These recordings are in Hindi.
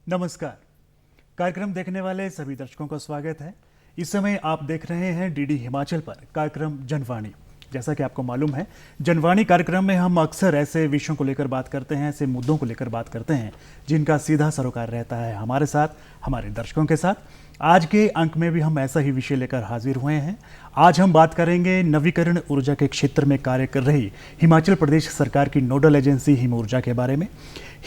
नमस्कार। कार्यक्रम देखने वाले सभी दर्शकों का स्वागत है। इस समय आप देख रहे हैं डीडी हिमाचल पर कार्यक्रम जनवाणी। जैसा कि आपको मालूम है, जनवाणी कार्यक्रम में हम अक्सर ऐसे विषयों को लेकर बात करते हैं, ऐसे मुद्दों को लेकर बात करते हैं जिनका सीधा सरोकार रहता है हमारे साथ, हमारे दर्शकों के साथ। आज के अंक में भी हम ऐसा ही विषय लेकर हाजिर हुए हैं। आज हम बात करेंगे नवीकरण ऊर्जा के क्षेत्र में कार्य कर रही हिमाचल प्रदेश सरकार की नोडल एजेंसी हिम ऊर्जा के बारे में।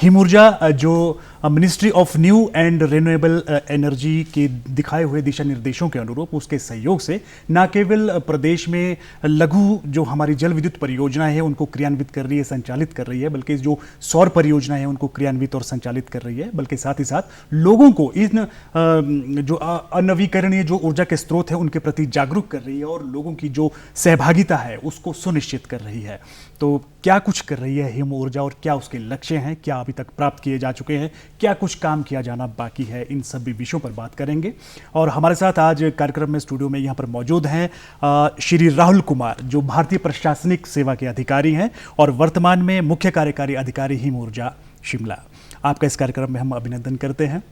हिम ऊर्जा जो ministry of new and renewable energy के दिखाए हुए दिशा निर्देशों के अनुरूप उसके सहयोग से न केवल प्रदेश में लघु जो हमारी जल विद्युत परियोजनाएं हैं उनको क्रियान्वित कर रही है, संचालित कर रही है, बल्कि जो सौर परियोजनाएं हैं उनको क्रियान्वित और संचालित कर रही है, बल्कि साथ ही साथ लोगों को इन जो अनवीकरणीय जो ऊर्जा के स्रोत है उनके प्रति जागरूक कर रही है और लोगों की जो सहभागिता है उसको सुनिश्चित कर रही है। तो क्या कुछ कर रही है हिम ऊर्जा और क्या उसके लक्ष्य हैं, क्या अभी तक प्राप्त किए जा चुके हैं, क्या कुछ काम किया जाना बाकी है, इन सभी विषयों पर बात करेंगे। और हमारे साथ आज कार्यक्रम में स्टूडियो में यहाँ पर मौजूद हैं श्री राहुल कुमार, जो भारतीय प्रशासनिक सेवा के अधिकारी हैं और वर्तमान में मुख्य कार्यकारी अधिकारी हिम ऊर्जा शिमला। आपका इस कार्यक्रम में हम अभिनंदन करते हैं,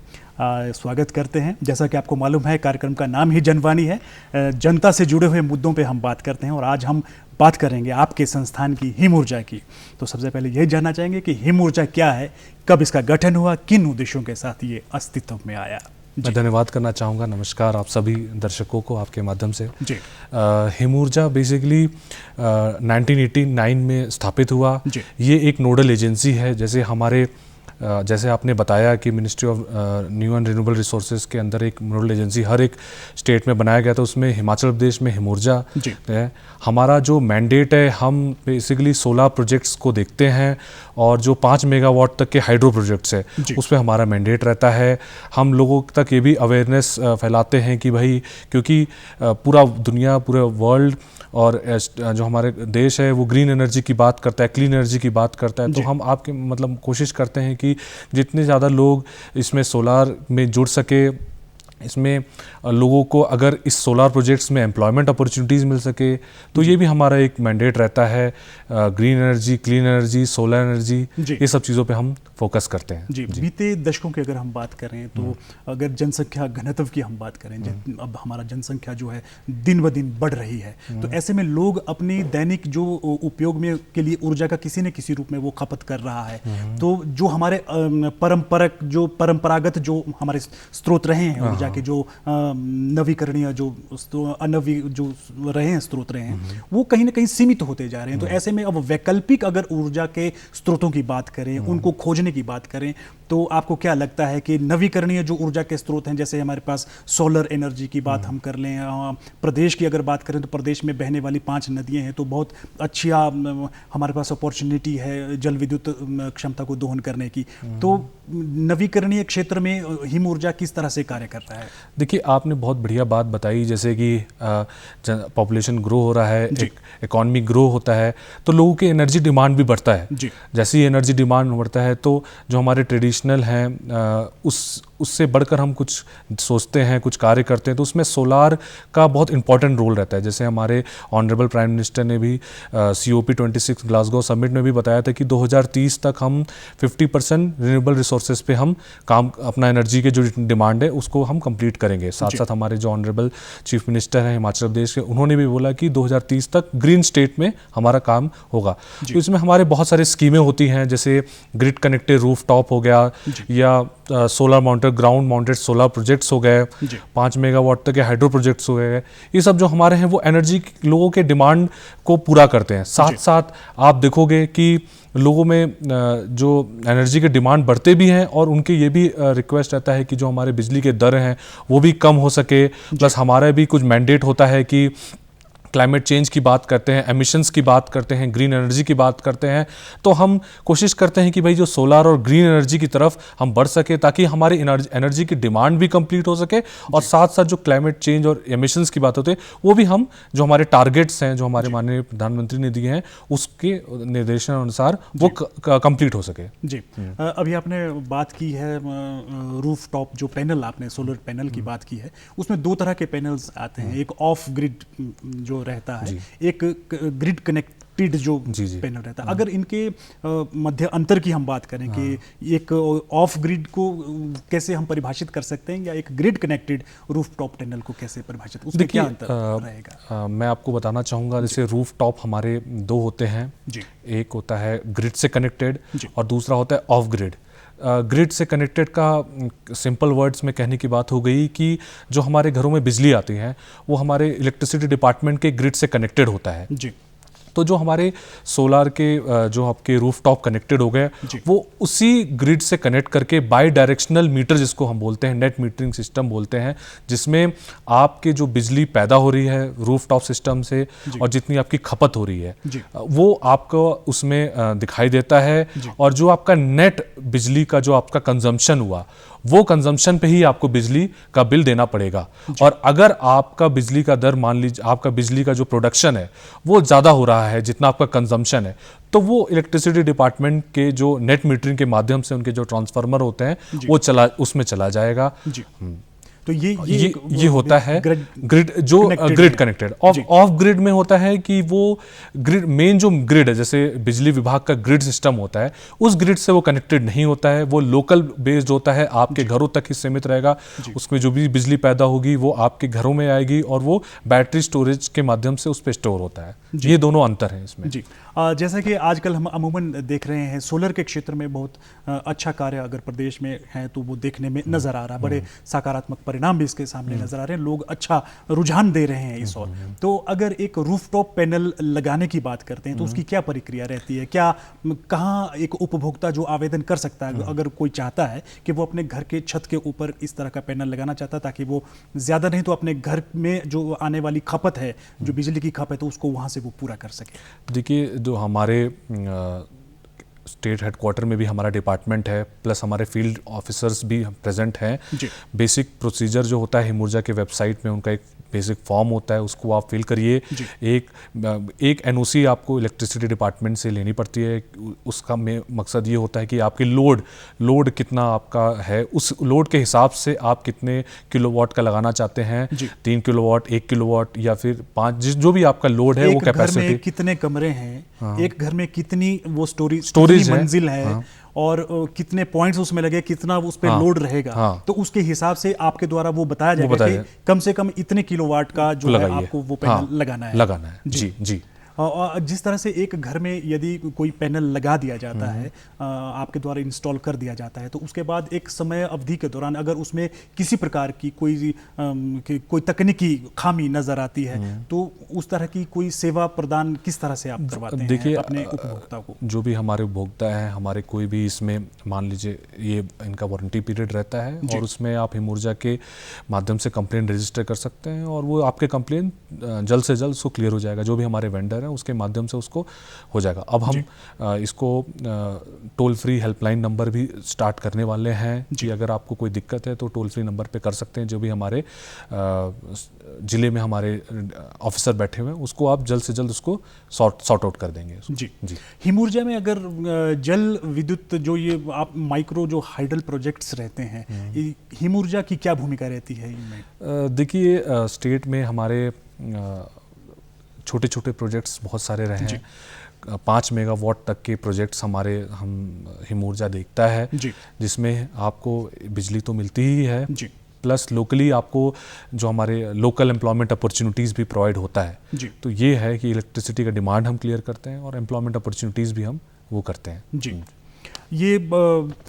स्वागत करते हैं। जैसा कि आपको मालूम है, कार्यक्रम का नाम ही जनवाणी है। जनता से जुड़े हुए मुद्दों पे हम बात करते हैं और आज हम बात करेंगे आपके संस्थान की हिम ऊर्जा की। तो सबसे पहले यही जानना चाहेंगे कि हिम ऊर्जा क्या है, कब इसका गठन हुआ, किन उद्देश्यों के साथ ये अस्तित्व में आया। मैं धन्यवाद करना चाहूँगा। नमस्कार आप सभी दर्शकों को आपके माध्यम से। जी। हिम ऊर्जा बेसिकली 1989 में स्थापित हुआ। ये एक नोडल एजेंसी है। जैसे आपने बताया कि ministry of new and renewable resources के अंदर एक नोडल एजेंसी हर एक स्टेट में बनाया गया था, उसमें हिमाचल प्रदेश में हिम ऊर्जा है। हमारा जो मैंडेट है, हम बेसिकली 16 प्रोजेक्ट्स को देखते हैं और जो 5 मेगावाट तक के हाइड्रो प्रोजेक्ट्स है उस पर हमारा मैंडेट रहता है। हम लोगों तक ये भी अवेयरनेस फैलाते हैं कि भाई, क्योंकि पूरा दुनिया, पूरा वर्ल्ड और जो हमारे देश है वो ग्रीन एनर्जी की बात करता है, क्लीन एनर्जी की बात करता है, तो हम आपके मतलब कोशिश करते हैं कि जितने ज़्यादा लोग इसमें सोलार में जुड़ सके, इसमें लोगों को अगर इस सोलार प्रोजेक्ट्स में एम्प्लॉयमेंट अपॉर्चुनिटीज़ मिल सके, तो ये भी हमारा एक मैंडेट रहता है। Green energy, clean energy, solar energy, ये सब चीज़ों पे हम फोकस करते हैं। जी। बीते दशकों की अगर हम बात करें तो अगर जनसंख्या घनत्व की हम बात करें, अब हमारा जनसंख्या जो है दिन ब दिन बढ़ रही है, तो ऐसे में लोग अपनी दैनिक जो उपयोग में के लिए ऊर्जा का किसी न किसी रूप में वो खपत कर रहा है। तो जो हमारे परंपरागत जो हमारे स्रोत रहे हैं ऊर्जा के, जो नवीकरणीय जो रहे हैं स्रोत रहे हैं, वो कहीं ना कहीं सीमित होते जा रहे हैं। तो ऐसे में अब वैकल्पिक अगर ऊर्जा के स्रोतों की बात करें, उनको खोजने की बात करें, तो आपको क्या लगता है कि नवीकरणीय जो ऊर्जा के स्रोत हैं, जैसे हमारे पास सोलर एनर्जी की बात हम कर लें, प्रदेश की अगर बात करें तो प्रदेश में बहने वाली 5 नदियां हैं, तो बहुत अच्छी हमारे पास अपॉर्चुनिटी है जल विद्युत क्षमता को दोहन करने की। तो नवीकरणीय क्षेत्र में हिम ऊर्जा किस तरह से कार्य कर रहा है? देखिए, आपने बहुत बढ़िया बात बताई, जैसे कि पॉपुलेशन ग्रो हो रहा है, इकॉनमी ग्रो होता है, तो लोगों के एनर्जी डिमांड भी बढ़ता है। जैसे ही एनर्जी डिमांड बढ़ता है तो जो हमारे ट्रेडिशनल हैं उससे बढ़कर हम कुछ सोचते हैं, कुछ कार्य करते हैं, तो उसमें सोलार का बहुत इंपॉर्टेंट रोल रहता है। जैसे हमारे ऑनरेबल प्राइम मिनिस्टर ने भी COP26 ग्लासगो समिट में भी बताया था कि 2030 तक हम 50% रिन्यूएबल रिसोर्सेज पे हम काम, अपना एनर्जी के जो डिमांड है उसको हम कंप्लीट करेंगे। साथ साथ हमारे जो ऑनरेबल चीफ मिनिस्टर हैं हिमाचल प्रदेश के, उन्होंने भी बोला कि 2030 तक ग्रीन स्टेट में हमारा काम होगा। तो इसमें हमारे बहुत सारी स्कीमें होती हैं, जैसे ग्रिड कनेक्टेड रूफ टॉप हो गया, या solar mounted, ground mounted solar projects हो गए, 5 मेगावाट तक के हाइड्रो प्रोजेक्ट्स हो गए। ये सब जो हमारे हैं वो एनर्जी लोगों के डिमांड को पूरा करते हैं। साथ साथ आप देखोगे कि लोगों में जो एनर्जी के डिमांड बढ़ते भी हैं और उनके ये भी रिक्वेस्ट रहता है कि जो हमारे बिजली के दर हैं वो भी कम हो सके। प्लस हमारा भी कुछ मैंडेट होता है कि क्लाइमेट चेंज की बात करते हैं, एमिशंस की बात करते हैं, ग्रीन एनर्जी की बात करते हैं, तो हम कोशिश करते हैं कि भाई जो सोलार और ग्रीन एनर्जी की तरफ हम बढ़ सके, ताकि हमारी एनर्जी की डिमांड भी कंप्लीट हो सके और साथ साथ जो क्लाइमेट चेंज और एमिशंस की बात होती है वो भी हम, जो हमारे टारगेट्स हैं जो हमारे माननीय प्रधानमंत्री ने दिए हैं, उसके निर्देशन अनुसार वो कंप्लीट हो सके। जी। अभी आपने बात की है रूफ टॉप जो पैनल, आपने सोलर पैनल की बात की है, उसमें 2 तरह के पैनल्स आते हैं। एक ऑफ ग्रिड जो रहता है, एक ग्रिड कनेक्टेड जो पैनल रहता है, अगर इनके मध्य अंतर की हम बात करें कि एक ऑफ ग्रिड को कैसे हम परिभाषित कर सकते हैं या एक ग्रिड कनेक्टेड रूफटॉप पैनल को कैसे परिभाषित, उसमें क्या अंतर रहेगा? मैं आपको बताना चाहूँगा, जैसे रूफटॉप हमारे दो होते हैं जी। एक होता है ग्रिड से कनेक्टेड और दूसरा होता है ऑफ ग्रिड। ग्रिड से कनेक्टेड का सिंपल वर्ड्स में कहने की बात हो गई कि जो हमारे घरों में बिजली आती है वो हमारे इलेक्ट्रिसिटी डिपार्टमेंट के ग्रिड से कनेक्टेड होता है जी। तो जो हमारे सोलार के जो आपके रूफटॉप कनेक्टेड हो गए वो उसी ग्रिड से कनेक्ट करके बाई डायरेक्शनल मीटर, जिसको हम बोलते हैं नेट मीटरिंग सिस्टम बोलते हैं, जिसमें आपके जो बिजली पैदा हो रही है रूफटॉप सिस्टम से और जितनी आपकी खपत हो रही है वो आपको उसमें दिखाई देता है, और जो आपका नेट बिजली का जो आपका कंजम्पशन हुआ वो कंजम्पशन पे ही आपको बिजली का बिल देना पड़ेगा। और अगर आपका बिजली का दर, मान लीजिए आपका बिजली का जो प्रोडक्शन है वो ज़्यादा हो रहा है जितना आपका कंजम्पशन है, तो वो इलेक्ट्रिसिटी डिपार्टमेंट के जो नेट मीटरिंग के माध्यम से उनके जो ट्रांसफार्मर होते हैं वो उसमें चला जाएगा। तो ये होता है ग्रिड जो ग्रिड कनेक्टेड। ऑफ ग्रिड में होता है कि वो ग्रिड, मेन जो ग्रिड है, जैसे बिजली विभाग का ग्रिड सिस्टम होता है, उस ग्रिड से वो कनेक्टेड नहीं होता है, वो लोकल बेस्ड होता है, आपके घरों तक ही सीमित रहेगा। उसमें जो भी बिजली पैदा होगी वो आपके घरों में आएगी और वो बैटरी स्टोरेज के माध्यम से उस पर स्टोर होता है। ये दोनों अंतर हैं इसमें जी। जैसा कि आजकल हम अमूमन देख रहे हैं सोलर के क्षेत्र में बहुत अच्छा कार्य अगर प्रदेश में है तो वो देखने में नजर आ रहा है, बड़े सकारात्मक परिणाम भी इसके सामने नजर आ रहे हैं, लोग अच्छा रुझान दे रहे हैं इस ओर। तो अगर एक रूफटॉप पैनल लगाने की बात करते हैं तो उसकी क्या प्रक्रिया रहती है, क्या कहाँ एक उपभोक्ता जो आवेदन कर सकता है अगर कोई चाहता है कि वो अपने घर के छत के ऊपर इस तरह का पैनल लगाना चाहता है ताकि वो ज़्यादा नहीं तो अपने घर में जो आने वाली खपत है, जो बिजली की खपत है, उसको वहाँ से वो पूरा कर सके? देखिए, जो हमारे स्टेट हेडक्वार्टर में भी हमारा डिपार्टमेंट है, प्लस हमारे फील्ड ऑफिसर्स भी प्रेजेंट हैं। बेसिक प्रोसीजर जो होता है हिमुर्जा के वेबसाइट में उनका एक बेसिक फॉर्म होता है, उसको आप फिल करिए। एक एनओसी आपको इलेक्ट्रिसिटी डिपार्टमेंट से लेनी पड़ती है। उसका मकसद ये होता है कि आपकी लोड कितना आपका है, उस लोड के हिसाब से आप कितने किलोवाट का लगाना चाहते हैं, 3 किलोवाट, 1 किलोवाट या फिर 5, जो भी आपका लोड है वो कैपेसिटी। घर में कितने कमरे हैं, एक घर में कितनी वो स्टोरेज मंजिल है और कितने पॉइंट्स उसमें लगे, कितना उस पे लोड रहेगा, तो उसके हिसाब से आपके द्वारा वो बताया जाएगा कि कम से कम इतने किलोवाट का जो है आपको वो पैनल लगाना है। जी। और जिस तरह से एक घर में यदि कोई पैनल लगा दिया जाता है, आपके द्वारा इंस्टॉल कर दिया जाता है, तो उसके बाद एक समय अवधि के दौरान अगर उसमें किसी प्रकार की कोई तकनीकी खामी नजर आती है तो उस तरह की कोई सेवा प्रदान किस तरह से आप करवाते हैं? देखिए, अपने उपभोक्ता को, जो भी हमारे उपभोक्ता हैं, हमारे कोई भी इसमें मान लीजिए ये इनका वारंटी पीरियड रहता है और उसमें आप हिमुर्जा के माध्यम से कंप्लेंट रजिस्टर कर सकते हैं और वो आपके कंप्लेंट जल्द से जल्द उसको क्लियर हो जाएगा। जो भी हमारे वेंडर है उसके माध्यम से उसको हो जाएगा। अब हम इसको टोल फ्री हेल्पलाइन नंबर भी स्टार्ट करने वाले हैं कि अगर आपको कोई दिक्कत है तो टोल फ्री नंबर पे कर सकते हैं। जो भी हमारे जिले में हमारे ऑफिसर बैठे हुए हैं उसको आप जल्द से जल्द उसको सॉर्ट आउट कर देंगे। जी। हिमुर्जा में अगर जल विद्युत जो ये आप माइक्रो जो हाइडल प्रोजेक्ट्स रहते हैं, हिमुर्जा की क्या भूमिका रहती है इनमें? देखिए, स्टेट में हमारे छोटे छोटे प्रोजेक्ट्स बहुत सारे रहे हैं। 5 मेगावाट तक के प्रोजेक्ट्स हम हिमुर्जा देखता है, जिसमें आपको बिजली तो मिलती ही है, प्लस लोकली आपको जो हमारे लोकल एम्प्लॉयमेंट अपॉर्चुनिटीज़ भी प्रोवाइड होता है। तो ये है कि इलेक्ट्रिसिटी का डिमांड हम क्लियर करते हैं और एम्प्लॉयमेंट अपॉर्चुनिटीज़ भी हम वो करते हैं। जी। ये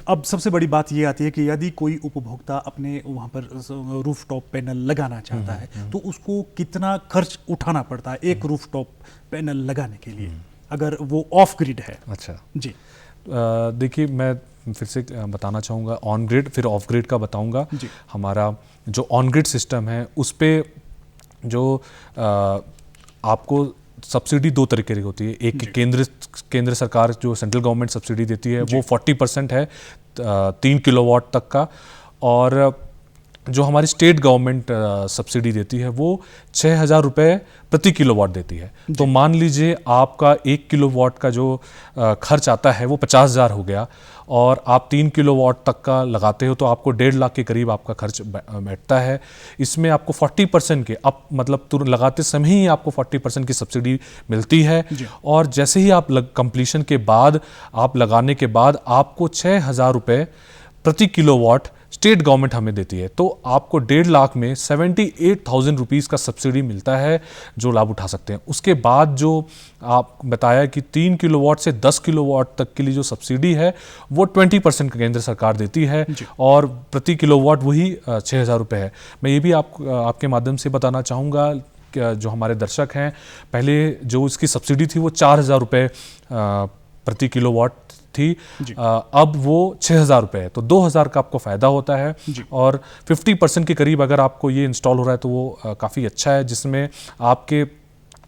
अब सबसे बड़ी बात ये आती है कि यदि कोई उपभोक्ता अपने वहाँ पर रूफटॉप पैनल लगाना चाहता है तो उसको कितना खर्च उठाना पड़ता है एक रूफटॉप पैनल लगाने के लिए, अगर वो ऑफ ग्रिड है? अच्छा जी। देखिए, मैं फिर से बताना चाहूँगा, ऑन ग्रिड फिर ऑफ ग्रिड का बताऊँगा। हमारा जो ऑन ग्रिड सिस्टम है उस पर जो आपको सब्सिडी 2 तरीके की होती है। एक केंद्र सरकार जो सेंट्रल गवर्नमेंट सब्सिडी देती है वो 40% है 3 किलोवाट तक का, और जो हमारी स्टेट गवर्नमेंट सब्सिडी देती है वो 6,000 रुपये प्रति किलोवाट देती है। तो मान लीजिए आपका 1 किलोवाट का जो खर्च आता है वो 50,000 हो गया और आप 3 किलोवाट तक का लगाते हो तो आपको 1.5 लाख के करीब आपका खर्च बैठता है। इसमें आपको 40% के अब मतलब तुरंत लगाते समय ही आपको 40% की सब्सिडी मिलती है और जैसे ही आप कंप्लीशन के बाद आप लगाने के बाद आपको 6,000 रुपये प्रति किलोवाट स्टेट गवर्नमेंट हमें देती है। तो आपको 1.5 लाख में 78,000 रुपीज़ का सब्सिडी मिलता है जो लाभ उठा सकते हैं। उसके बाद जो आप बताया कि 3 किलोवाट से 10 किलोवाट तक के लिए जो सब्सिडी है वो 20% का केंद्र सरकार देती है और प्रति किलोवाट वही 6,000 रुपये है। मैं ये भी आपके माध्यम से बताना चाहूँगा जो हमारे दर्शक हैं, पहले जो इसकी सब्सिडी थी वो 4,000 रुपये प्रति किलोवाट थी, अब वो 6,000 रुपये है। तो 2,000 का आपको फ़ायदा होता है और 50% के करीब अगर आपको ये इंस्टॉल हो रहा है तो वो काफ़ी अच्छा है, जिसमें आपके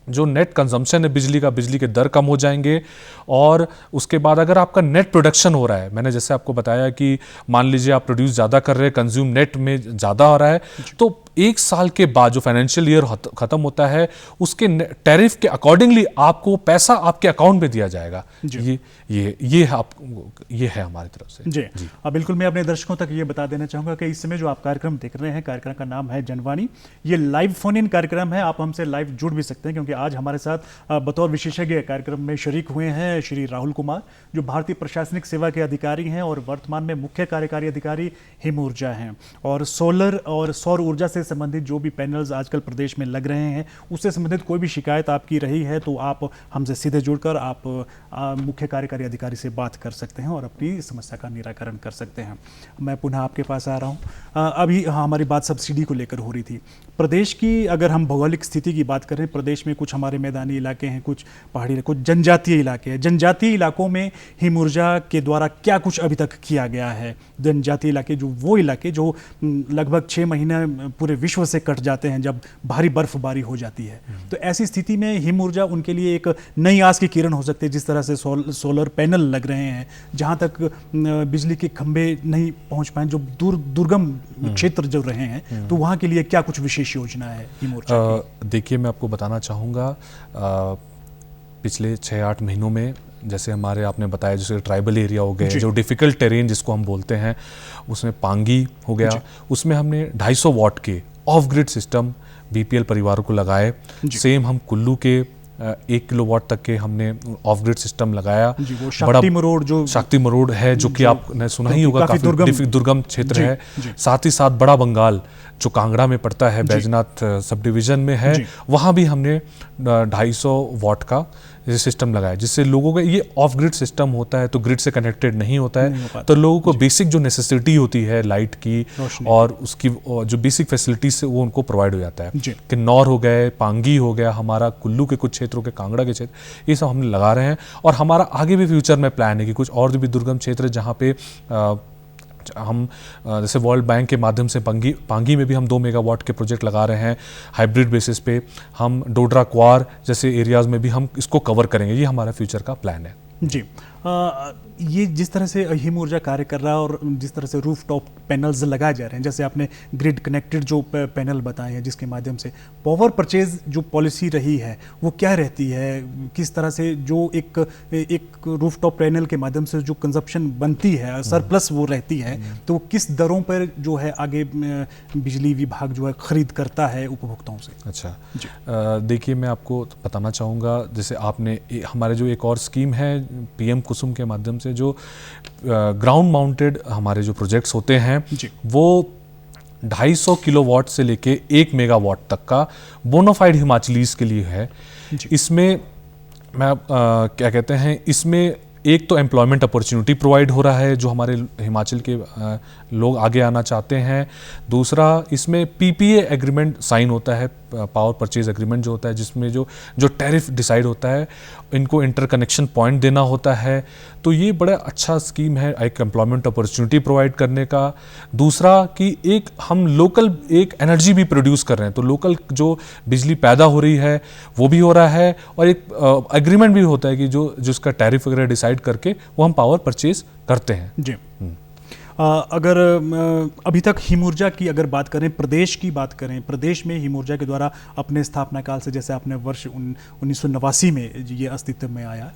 जो नेट कंजम्पशन है बिजली का, बिजली के दर कम हो जाएंगे। और उसके बाद अगर आपका नेट प्रोडक्शन हो रहा है, मैंने जैसे आपको बताया कि मान लीजिए आप प्रोड्यूस ज़्यादा कर रहे हैं, कंज्यूम नेट में ज़्यादा हो रहा है, तो 1 साल के बाद जो फाइनेंशियल ईयर ख़त्म होता है उसके टैरिफ के अकॉर्डिंगली आपको पैसा आपके अकाउंट में दिया जाएगा। ये है हमारी तरफ से जी। अब बिल्कुल मैं अपने दर्शकों तक ये बता देना चाहूँगा कि इस समय जो आप कार्यक्रम देख रहे हैं, कार्यक्रम का नाम है जनवाणी। ये लाइव फोन इन कार्यक्रम है, आप हमसे लाइव जुड़ भी सकते हैं क्योंकि आज हमारे साथ बतौर विशेषज्ञ कार्यक्रम में शरीक हुए हैं श्री राहुल कुमार, जो भारतीय प्रशासनिक सेवा के अधिकारी हैं और वर्तमान में मुख्य कार्यकारी अधिकारी हिम ऊर्जा हैं। और सोलर और सौर ऊर्जा से संबंधित जो भी पैनल्स आजकल प्रदेश में लग रहे हैं, उससे संबंधित कोई भी शिकायत आपकी रही है तो आप हमसे सीधे जुड़कर आप मुख्य कार्यकारी अधिकारी से बात कर सकते हैं और अपनी समस्या का निराकरण कर सकते हैं। मैं पुनः आपके पास आ रहा हूँ। अभी हमारी बात सब्सिडी को लेकर हो रही थी। प्रदेश की अगर हम भौगोलिक स्थिति की बात करें, प्रदेश में कुछ हमारे मैदानी इलाके हैं, कुछ पहाड़ी, कुछ जनजातीय इलाके हैं। जनजातीय इलाकों में हिम ऊर्जा के द्वारा क्या कुछ अभी तक किया गया है? जनजातीय इलाके जो वो इलाके जो लगभग 6 महीने पूरे विश्व से कट जाते हैं जब भारी बर्फबारी हो जाती है, तो ऐसी स्थिति में हिम ऊर्जा उनके लिए एक नई आस की किरण हो सकती है। जिस तरह से सोलर पैनल लग रहे हैं, जहाँ तक बिजली के खंभे नहीं पहुँच पाए, जो दुर्गम क्षेत्र जो रहे हैं, तो वहाँ के लिए क्या कुछ विशेष योजना है हिम ऊर्जा की? देखिए, मैं आपको बताना चाहूँगा, पिछले 6-8 महीनों में जैसे हमारे आपने बताया जैसे ट्राइबल एरिया हो गए, जो डिफ़िकल्ट टेरेन जिसको हम बोलते हैं, उसमें पांगी हो गया, उसमें हमने 250 वाट के ऑफ ग्रिड सिस्टम बीपीएल परिवारों को लगाए। सेम हम कुल्लू के 1 किलोवाट तक के हमने ऑफ ग्रिड सिस्टम लगाया। वो शक्ति मरोड़ है जो कि आपने सुना ही होगा, काफी दुर्गम क्षेत्र है। साथ ही साथ बड़ा बंगाल जो कांगड़ा में पड़ता है, बैजनाथ सब डिवीजन में है, वहाँ भी हमने 250 वाट का सिस्टम लगाया, जिससे लोगों का ये ऑफ ग्रिड सिस्टम होता है तो ग्रिड से कनेक्टेड नहीं होता है, तो लोगों को बेसिक जो नेसेसिटी होती है लाइट की और उसकी जो बेसिक फैसिलिटीज से वो उनको प्रोवाइड हो जाता है। किन्नौर हो गए, पांगी हो गया, हमारा कुल्लू के कुछ क्षेत्रों के, कांगड़ा के क्षेत्र, ये सब हमने लगा रहे हैं। और हमारा आगे भी फ्यूचर में प्लान है कि कुछ और भी दुर्गम क्षेत्र जहाँ पे हम जैसे वर्ल्ड बैंक के माध्यम से पांगी में भी हम 2 मेगावाट के प्रोजेक्ट लगा रहे हैं हाइब्रिड बेसिस पे। हम डोडरा क्वार जैसे एरियाज़ में भी हम इसको कवर करेंगे, ये हमारा फ्यूचर का प्लान है। जी। ये जिस तरह से हिम ऊर्जा कार्य कर रहा है और जिस तरह से रूफ टॉप पैनल्स लगाए जा रहे हैं, जैसे आपने ग्रिड कनेक्टेड जो पैनल बताए हैं, जिसके माध्यम से पावर परचेज जो पॉलिसी रही है वो क्या रहती है? किस तरह से जो एक रूफ टॉप पैनल के माध्यम से जो कंजप्शन बनती है, सरप्लस वो रहती है, तो किस दरों पर जो है आगे बिजली विभाग जो है खरीद करता है उपभोक्ताओं से? अच्छा, देखिए, मैं आपको बताना चाहूँगा, जैसे आपने हमारे जो एक और स्कीम है पीएम कुसुम के माध्यम से, जो ग्राउंड माउंटेड हमारे जो प्रोजेक्ट्स होते हैं वो 250 किलोवाट से लेके 1 मेगावाट तक का बोनाफाइड हिमाचलीज के लिए है। इसमें मैं क्या कहते हैं, इसमें एक तो एम्प्लॉयमेंट अपॉर्चुनिटी प्रोवाइड हो रहा है जो हमारे हिमाचल के लोग आगे आना चाहते हैं। दूसरा, इसमें पीपीए एग्रीमेंट साइन होता है, पावर परचेज एग्रीमेंट जो होता है, जिसमें जो टैरिफ डिसाइड होता है, इनको इंटरकनेक्शन पॉइंट देना होता है। तो ये बड़ा अच्छा स्कीम है एक एम्प्लॉयमेंट अपॉर्चुनिटी प्रोवाइड करने का। दूसरा कि एक हम लोकल एक एनर्जी भी प्रोड्यूस कर रहे हैं, तो लोकल जो बिजली पैदा हो रही है वो भी हो रहा है, और एक एग्रीमेंट भी होता है कि जो जिसका टैरिफ वगैरह डिसाइड करके वो हम पावर परचेज करते हैं। जी। अगर अभी तक हिम ऊर्जा की अगर बात करें, प्रदेश की बात करें, प्रदेश में हिम ऊर्जा के द्वारा अपने स्थापना काल से, जैसे आपने वर्ष 1989 में ये अस्तित्व में आया,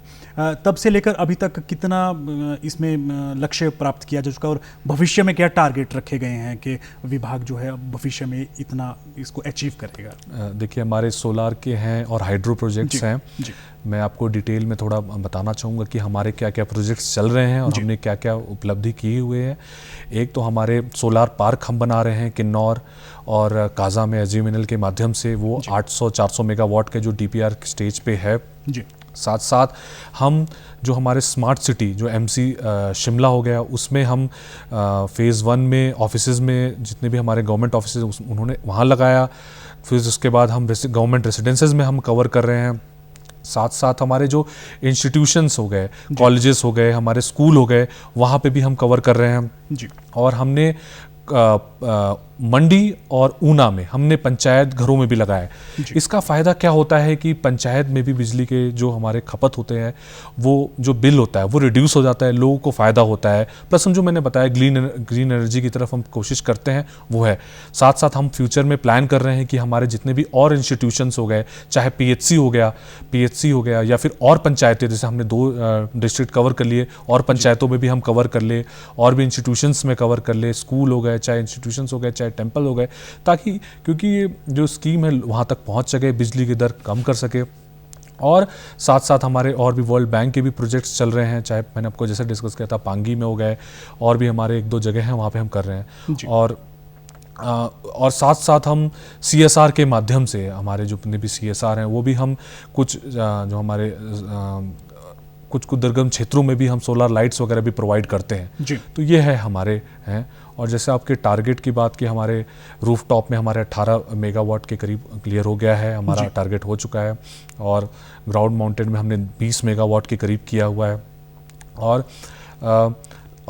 तब से लेकर अभी तक कितना इसमें लक्ष्य प्राप्त किया जा चुका और भविष्य में क्या टारगेट रखे गए हैं कि विभाग जो है भविष्य में इतना इसको अचीव करेगा? देखिए, हमारे सोलार के हैं और हाइड्रो प्रोजेक्ट्स हैं। मैं आपको डिटेल में थोड़ा बताना चाहूँगा कि हमारे क्या क्या प्रोजेक्ट्स चल रहे हैं और हमने क्या क्या उपलब्धि की हुए हैं। एक तो हमारे सोलार पार्क हम बना रहे हैं किन्नौर और काजा में एसजीवीएनएल के माध्यम से, वो 800-400 मेगावाट के जो डीपीआर स्टेज पे है जी। साथ साथ हम जो हमारे स्मार्ट सिटी जो एमसी शिमला हो गया, उसमें हम फेज़ 1 में ऑफिसेज़ में जितने भी हमारे गवर्नमेंट ऑफिसेज उन्होंने वहाँ लगाया। फिर उसके बाद हम गवर्नमेंट रेसिडेंसेज में हम कवर कर रहे हैं। साथ साथ हमारे जो इंस्टीट्यूशंस हो गए, कॉलेजेस हो गए, हमारे स्कूल हो गए, वहाँ पे भी हम कवर कर रहे हैं जी। और हमने मंडी और ऊना में हमने पंचायत घरों में भी लगाया है। इसका फ़ायदा क्या होता है कि पंचायत में भी बिजली के जो हमारे खपत होते हैं, वो जो बिल होता है वो रिड्यूस हो जाता है, लोगों को फ़ायदा होता है। प्लस हम जो मैंने बताया ग्रीन एनर्जी की तरफ हम कोशिश करते हैं वो है। साथ साथ हम फ्यूचर में प्लान कर रहे हैं कि हमारे जितने भी और इंस्टीट्यूशंस हो गए, चाहे पीएचसी हो गया या फिर और पंचायतें, जैसे हमने 2 डिस्ट्रिक्ट कवर कर लिए, और पंचायतों में भी हम कवर कर ले, और भी इंस्टीट्यूशंस में कवर कर ले, स्कूल हो गए, चाहे इंस्टीट्यूशंस हो गए, चाहे टेम्पल हो गए, ताकि क्योंकि ये जो स्कीम है वहाँ तक पहुँच सके, बिजली की दर कम कर सके। और साथ साथ हमारे और भी वर्ल्ड बैंक के भी प्रोजेक्ट्स चल रहे हैं, चाहे मैंने आपको जैसे डिस्कस किया था पांगी में हो गए, और भी हमारे 1-2 जगह हैं वहाँ पे हम कर रहे हैं। और साथ साथ हम CSR के माध्यम से, हमारे जो जितने भी CSR हैं वो भी हम कुछ जो हमारे कुछ दुर्गम क्षेत्रों में भी हम सोलर लाइट्स वगैरह भी प्रोवाइड करते हैं जी। तो ये है हमारे हैं। और जैसे आपके टारगेट की बात की, हमारे रूफ टॉप में हमारे 18 मेगावाट के करीब क्लियर हो गया है, हमारा टारगेट हो चुका है। और ग्राउंड माउंटेड में हमने 20 मेगावाट के करीब किया हुआ है। और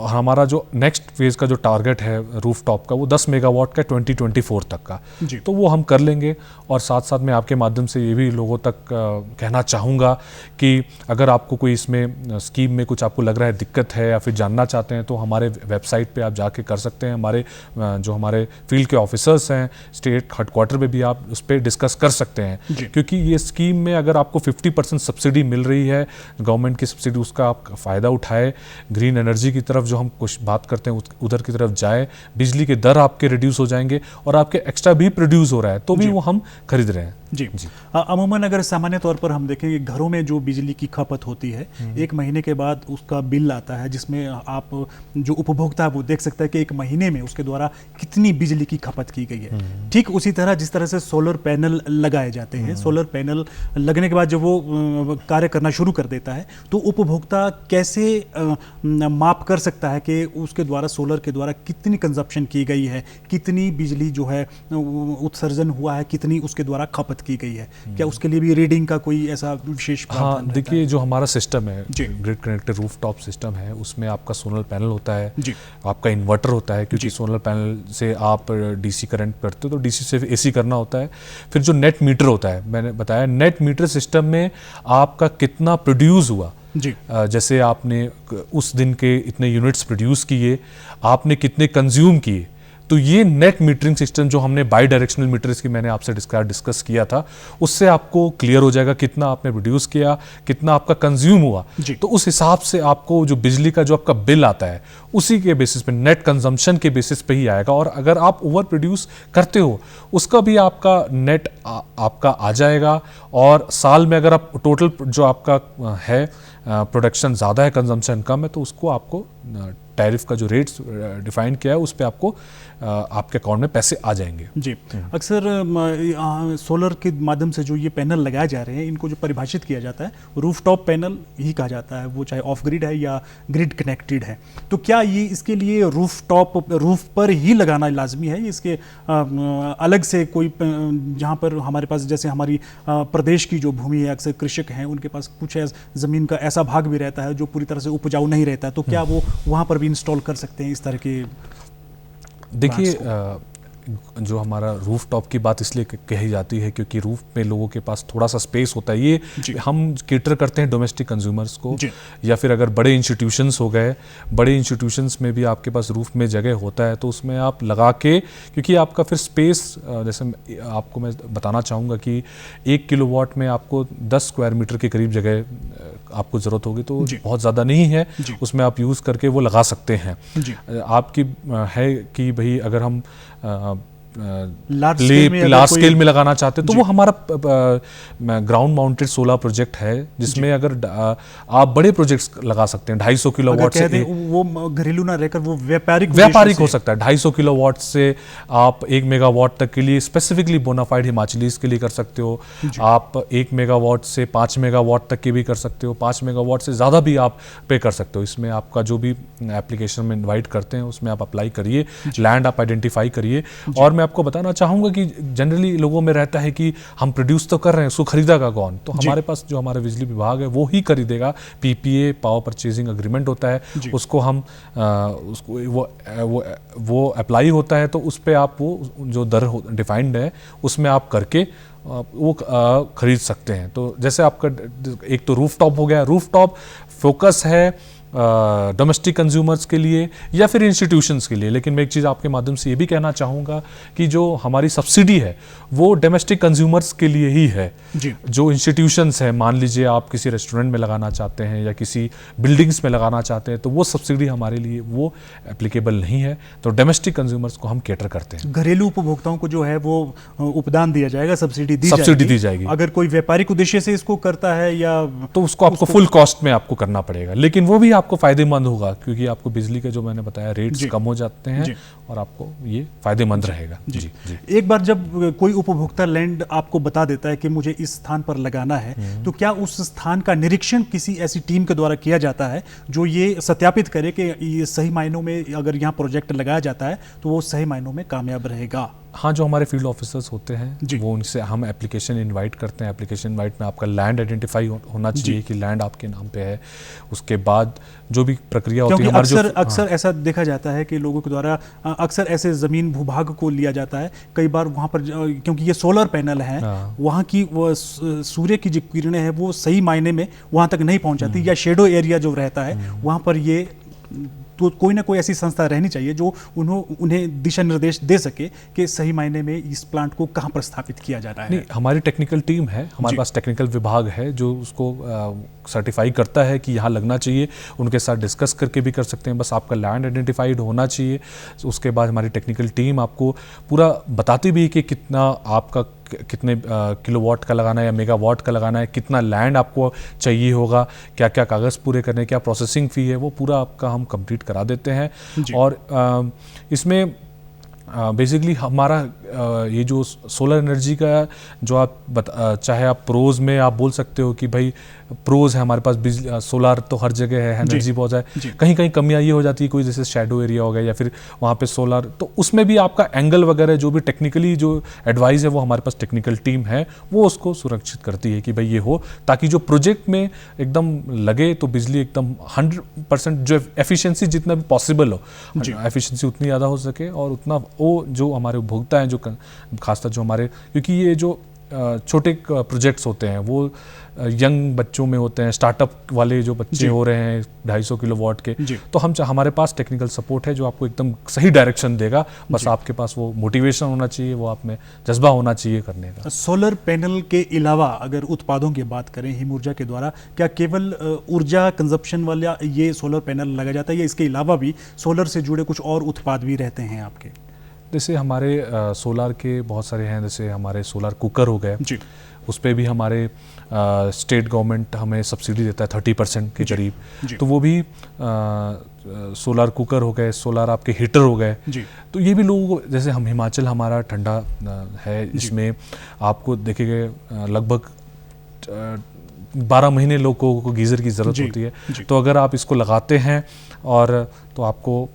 हमारा जो नेक्स्ट फेज़ का जो टारगेट है रूफ टॉप का, वो 10 मेगावाट का 2024 तक का, तो वो हम कर लेंगे। और साथ साथ मैं आपके माध्यम से ये भी लोगों तक कहना चाहूँगा कि अगर आपको कोई इसमें स्कीम में कुछ आपको लग रहा है दिक्कत है या फिर जानना चाहते हैं, तो हमारे वेबसाइट पे आप जाके कर सकते हैं। हमारे जो हमारे फील्ड के ऑफिसर्स हैं स्टेट हेडक्वार्टर में भी आप उस पर डिस्कस कर सकते हैं, क्योंकि ये स्कीम में अगर आपको 50% सब्सिडी मिल रही है गवर्नमेंट की सब्सिडी, उसका आप फ़ायदा उठाए। ग्रीन एनर्जी की तरफ जो हम कुछ बात करते हैं उधर की तरफ जाए, बिजली के दर आपके रिड्यूस हो जाएंगे और आपके एक्स्ट्रा भी प्रोड्यूस हो रहा है, तो भी वो हम खरीद रहे हैं जी। अमूमन अगर सामान्य तौर पर हम देखें कि घरों में जो बिजली की खपत होती है, 1 महीने के बाद उसका बिल आता है, जिसमें आप जो उपभोक्ता है वो देख सकता है कि 1 महीने में उसके द्वारा कितनी बिजली की खपत की गई है। ठीक उसी तरह जिस तरह से सोलर पैनल लगाए जाते हैं, सोलर पैनल लगने के बाद जब वो कार्य करना शुरू कर देता है, तो उपभोक्ता कैसे माप कर सकता है कि उसके द्वारा, सोलर के द्वारा कितनी कंजप्शन की गई है, कितनी बिजली जो है उत्सर्जन हुआ है, कितनी उसके द्वारा खपत की गई है? क्या उसके लिए भी रीडिंग का कोई ऐसा विशेष प्रावधान रहता है? देखिए, जो हमारा सिस्टम है, ग्रिड कनेक्टेड रूफटॉप सिस्टम है, उसमें आपका सोलर पैनल होता है, आपका इन्वर्टर होता है, क्योंकि सोलर पैनल से आप डीसी करंट करते हो तो डीसी से एसी करना होता है। फिर जो नेट मीटर होता है, मैंने बताया नेट मीटर सिस्टम में आपका कितना प्रोड्यूस हुआ जी। जैसे आपने उस दिन के इतने यूनिट्स प्रोड्यूस किए, आपने कितने कंज्यूम किए, तो ये नेट मीटरिंग सिस्टम जो हमने बाई डायरेक्शनल मीटर्स की मैंने आपसे डिस्कस किया था, उससे आपको क्लियर हो जाएगा कितना आपने प्रोड्यूस किया, कितना आपका कंज्यूम हुआ। तो उस हिसाब से आपको जो बिजली का जो आपका बिल आता है, उसी के बेसिस पे, नेट कंजम्पशन के बेसिस पे ही आएगा। और अगर आप ओवर प्रोड्यूस करते हो, उसका भी आपका नेट आपका आ जाएगा। और साल में अगर आप टोटल जो आपका है प्रोडक्शन ज़्यादा है, कंजम्पशन कम है, तो उसको आपको टैरिफ का जो रेट्स डिफाइन किया है उस पे आपको आपके अकाउंट में पैसे आ जाएंगे जी। अक्सर सोलर के माध्यम से जो ये पैनल लगाए जा रहे हैं, इनको जो परिभाषित किया जाता है रूफटॉप पैनल ही कहा जाता है, वो चाहे ऑफ ग्रिड है या ग्रिड कनेक्टेड है। तो क्या ये इसके लिए रूफ पर ही लगाना लाजमी है? इसके अलग से कोई, जहाँ पर हमारे पास जैसे हमारी प्रदेश की जो भूमि है, अक्सर कृषक हैं, उनके पास कुछ ज़मीन का ऐसा भाग भी रहता है जो पूरी तरह से उपजाऊ नहीं रहता है, तो क्या वो वहाँ पर भी इंस्टॉल कर सकते हैं इस तरह के? देखिए, जो हमारा रूफ टॉप की बात इसलिए कही जाती है क्योंकि रूफ पे लोगों के पास थोड़ा सा स्पेस होता है। ये हम केटर करते हैं डोमेस्टिक कंज्यूमर्स को, या फिर अगर बड़े इंस्टीट्यूशंस हो गए, बड़े इंस्टीट्यूशंस में भी आपके पास रूफ में जगह होता है तो उसमें आप लगा के, क्योंकि आपका फिर स्पेस, जैसे आपको मैं बताना चाहूँगा कि 1 किलोवाट में आपको 10 स्क्वायर मीटर के करीब जगह आपको ज़रूरत होगी, तो बहुत ज़्यादा नहीं है, उसमें आप यूज़ करके वो लगा सकते हैं। आपकी है कि भाई अगर हम लार्ज स्केल में लगाना चाहते हैं तो वो हमारा ग्राउंड माउंटेड सोलर प्रोजेक्ट है, जिसमें अगर आप बड़े प्रोजेक्ट्स लगा सकते हैं 250 किलोवाट से, वो घरेलू ना रहकर वो व्यापारिक हो सकता है। 250 किलोवाट से आप 1 मेगावाट तक के लिए स्पेसिफिकली बोनाफाइड हिमाचलीज के लिए कर सकते हो। आप 1 मेगावाट से 5 मेगावाट तक के भी कर सकते हो, 5 मेगावाट से ज़्यादा भी आप पे कर सकते हो। इसमें आपका जो भी एप्लीकेशन में इन्वाइट करते हैं उसमें आप अप्लाई करिए, लैंड आप आइडेंटिफाई करिए। और मैं आपको बताना चाहूँगा कि जनरली लोगों में रहता है कि हम प्रोड्यूस तो कर रहे हैं, उसको खरीदेगा कौन? तो हमारे पास जो हमारा बिजली विभाग है वो ही खरीदेगा। पीपीए, पावर परचेजिंग एग्रीमेंट होता है, उसको हम उसको वो अप्लाई होता है, तो उस पर आप वो जो दर डिफाइंड है उसमें आप करके वो खरीद सकते हैं। तो जैसे आपका एक तो रूफ टॉप हो गया, रूफ टॉप फोकस है डोमेस्टिक कंज्यूमर्स के लिए या फिर इंस्टीट्यूशंस के लिए। लेकिन मैं एक चीज़ आपके माध्यम से ये भी कहना चाहूँगा कि जो हमारी सब्सिडी है वो डोमेस्टिक कंज्यूमर्स के लिए ही है। जो इंस्टीट्यूशंस है, मान लीजिए आप किसी रेस्टोरेंट में लगाना चाहते हैं या किसी बिल्डिंग्स में लगाना चाहते हैं, तो वो सब्सिडी हमारे लिए वो एप्लीकेबल नहीं है। तो डोमेस्टिक कंज्यूमर्स को हम केटर करते हैं। घरेलू उपभोक्ताओं को जो है वो उपदान दिया जाएगा, सब्सिडी दी जाएगी। अगर कोई व्यापारिक उद्देश्य से इसको करता है या तो उसको आपको फुल कॉस्ट में आपको करना पड़ेगा, लेकिन वो भी आपको फायदेमंद होगा क्योंकि आपको बिजली के जो मैंने बताया रेट्स कम हो जाते हैं और आपको ये फायदेमंद रहेगा। जी। एक बार जब कोई उपभोक्ता लैंड आपको बता देता है कि मुझे इस स्थान पर लगाना है, तो क्या उस स्थान का निरीक्षण किसी ऐसी टीम के द्वारा किया जाता है जो ये सत्यापित करे कि ये सही मायनों में अगर यहाँ प्रोजेक्ट लगाया जाता है तो वो सही मायनों में कामयाब रहेगा? हाँ, जो हमारे फील्ड ऑफिसर्स होते हैं वो उनसे हम एप्लीकेशन इनवाइट करते हैं। एप्लीकेशन इनवाइट में आपका लैंड आइडेंटिफाई होना चाहिए कि लैंड आपके नाम पे है। उसके बाद जो भी प्रक्रिया होती है, अक्सर ऐसा देखा जाता है कि लोगों के द्वारा अक्सर ऐसे जमीन भूभाग को लिया जाता है। कई बार वहाँ पर क्योंकि ये सोलर पैनल है, वहाँ की वो सूर्य की जो किरणें हैं वो सही मायने में वहाँ तक नहीं पहुँचाती, या शेडो एरिया जो रहता है वहाँ पर ये तो कोई ना कोई ऐसी संस्था रहनी चाहिए जो उन्हें दिशा निर्देश दे सके कि सही मायने में इस प्लांट को कहाँ पर स्थापित किया जाना है। नहीं, हमारी टेक्निकल टीम है, हमारे पास टेक्निकल विभाग है जो उसको सर्टिफाई करता है कि यहाँ लगना चाहिए। उनके साथ डिस्कस करके भी कर सकते हैं, बस आपका लैंड आइडेंटिफाइड होना चाहिए। उसके बाद हमारी टेक्निकल टीम आपको पूरा बताती भी है कि कितना आपका कितने किलोवाट का लगाना है या मेगावाट का लगाना है, कितना लैंड आपको चाहिए होगा, क्या क्या कागज़ पूरे करने, क्या प्रोसेसिंग फ़ी है, वो पूरा आपका हम कंप्लीट करा देते हैं। और इसमें बेसिकली हमारा ये जो सोलर एनर्जी का जो आप चाहे आप प्रोज में आप बोल सकते हो कि भाई प्रोज है हमारे पास, बिजली सोलर तो हर जगह है, एनर्जी बहुत है। कहीं कहीं कमियां ये हो जाती है, कोई जैसे शैडो एरिया हो गया या फिर वहाँ पे सोलर, तो उसमें भी आपका एंगल वगैरह जो भी टेक्निकली जो एडवाइस है वो हमारे पास टेक्निकल टीम है, वो उसको सुरक्षित करती है कि भाई ये हो, ताकि जो प्रोजेक्ट में एकदम लगे तो बिजली एकदम 100% जो एफिशिएंसी जितना भी पॉसिबल हो, एफिशिएंसी उतनी ज़्यादा हो सके और उतना वो जो हमारे उपभोक्ता हैं, जो खासकर जो हमारे, क्योंकि ये जो छोटे प्रोजेक्ट्स होते हैं वो यंग बच्चों में होते हैं, स्टार्टअप वाले जो बच्चे हो रहे हैं 250 किलोवाट के, तो हमारे पास टेक्निकल सपोर्ट है जो आपको एकदम सही डायरेक्शन देगा। बस आपके पास वो मोटिवेशन होना चाहिए, वो आप में जज्बा होना चाहिए करने का। सोलर पैनल के अलावा अगर उत्पादों की बात करें हिम ऊर्जा के द्वारा, क्या केवल ऊर्जा कंजप्शन वाला ये सोलर पैनल लगाया जाता है या इसके अलावा भी सोलर से जुड़े कुछ और उत्पाद भी रहते हैं आपके? जैसे हमारे सोलार के बहुत सारे हैं, जैसे हमारे सोलार कुकर हो गए, उस पर भी हमारे स्टेट गवर्नमेंट हमें सब्सिडी देता है 30% के करीब। तो वो भी सोलार कुकर हो गए, सोलार आपके हीटर हो गए। तो ये भी लोगों को, जैसे हम हिमाचल हमारा ठंडा है, इसमें आपको देखेंगे लगभग 12 महीने लोगों को गीज़र की ज़रूरत होती है। तो अगर आप इसको लगाते हैं और तो आपको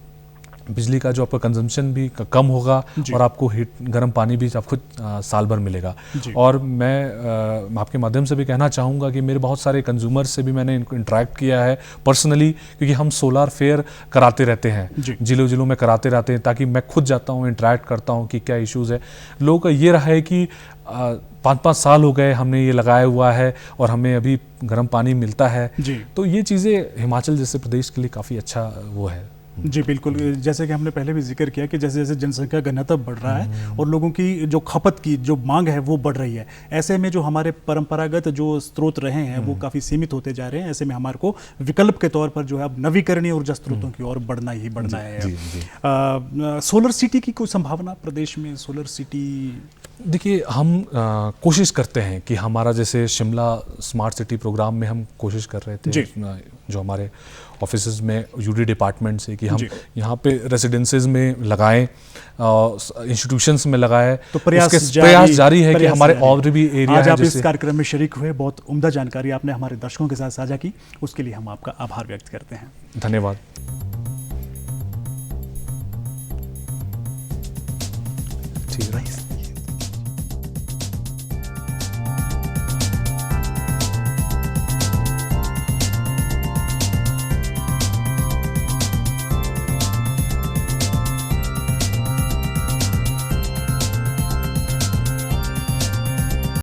बिजली का जो आपका कंजम्पशन भी कम होगा और आपको हीट गर्म पानी भी आपको साल भर मिलेगा। और मैं आपके माध्यम से भी कहना चाहूँगा कि मेरे बहुत सारे कंज्यूमर से भी मैंने इंटरेक्ट किया है पर्सनली, क्योंकि हम सोलार फेयर कराते रहते हैं, जिलों जिलों में कराते रहते हैं, ताकि मैं खुद जाता हूँ, इंटरेक्ट करता हूँ कि क्या इश्यूज़ है। लोगों का ये रहा है कि 5-5 साल हो गए हमने ये लगाया हुआ है और हमें अभी गर्म पानी मिलता है। तो ये चीज़ें हिमाचल जैसे प्रदेश के लिए काफ़ी अच्छा वो है। जी बिल्कुल, जैसे कि हमने पहले भी जिक्र किया कि जैसे जैसे जनसंख्या घनत्व बढ़ रहा है और लोगों की जो खपत की जो मांग है वो बढ़ रही है, ऐसे में जो हमारे परंपरागत जो स्रोत रहे हैं वो काफ़ी सीमित होते जा रहे हैं। ऐसे में हमारे को विकल्प के तौर पर जो है अब नवीकरणीय ऊर्जा स्रोतों की ओर बढ़ना ही बढ़ना है। सोलर सिटी की कोई संभावना प्रदेश में? सोलर सिटी देखिए, हम कोशिश करते हैं कि हमारा जैसे शिमला स्मार्ट सिटी प्रोग्राम में हम कोशिश कर रहे थे, जो हमारे ऑफिसेज में यूडी डिपार्टमेंट से, कि हम यहाँ पे रेसिडेंसेज में लगाएं, इंस्टीट्यूशंस में लगाएं। तो प्रयास जारी है कि हमारे और भी एरिया आज आप इस कार्यक्रम में शरीक हुए, बहुत उम्दा जानकारी आपने हमारे दर्शकों के साथ साझा की, उसके लिए हम आपका आभार व्यक्त करते हैं। धन्यवाद। ठीक है।